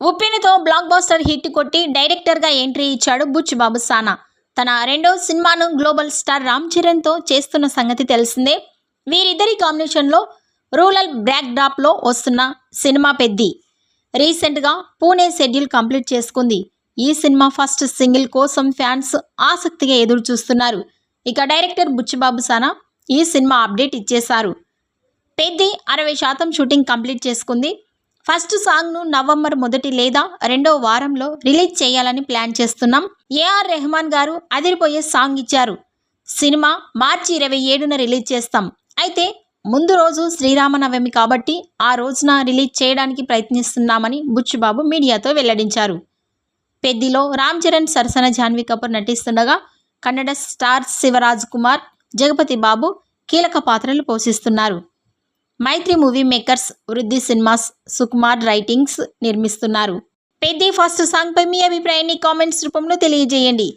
ఉప్పెనతో black buster hit కొట్టి డైరెక్టర్గా entry ఇచ్చాడు బుచ్ బాబు సానా. తన రెండో సినిమాను గ్లోబల్ స్టార్ రామ్ చరణ్తో చేస్తున్న సంగతి తెలిసిందే. వీరిద్దరి కాంబినేషన్లో రూరల్ బ్యాక్ డ్రాప్లో వస్తున్న సినిమా పెద్ది రీసెంట్గా పూణే షెడ్యూల్ కంప్లీట్ చేసుకుంది. ఈ సినిమా ఫస్ట్ సింగిల్ కోసం ఫ్యాన్స్ ఆసక్తిగా ఎదురు చూస్తున్నారు. ఇక డైరెక్టర్ బుచ్చిబాబు సానా ఈ సినిమా అప్డేట్ ఇచ్చేశారు. పెద్ది 60% షూటింగ్ కంప్లీట్ చేసుకుంది. ఫస్ట్ సాంగ్ను నవంబర్ మొదటి లేదా రెండో వారంలో రిలీజ్ చేయాలని ప్లాన్ చేస్తున్నాం. ఏఆర్ రెహమాన్ గారు అదిరిపోయే సాంగ్ ఇచ్చారు. సినిమా మార్చి 27న రిలీజ్ చేస్తాం. అయితే ముందు రోజు శ్రీరామనవమి కాబట్టి ఆ రోజున రిలీజ్ చేయడానికి ప్రయత్నిస్తున్నామని బుచ్చిబాబు మీడియాతో వెల్లడించారు. పెద్దిలో రామ్ చరణ్ సరసన జాన్వీ కపూర్ నటిస్తుండగా కన్నడ స్టార్ శివరాజ్ కుమార్, జగపతి బాబు కీలక పాత్రలు పోషిస్తున్నారు. మైత్రి మూవీ మేకర్స్, వృద్ధి సినిమాస్, సుకుమార్ రైటింగ్స్ నిర్మిస్తున్నారు. పెద్ది ఫస్ట్ సాంగ్ పై మీ అభిప్రాయాన్ని కామెంట్స్ రూపంలో తెలియజేయండి.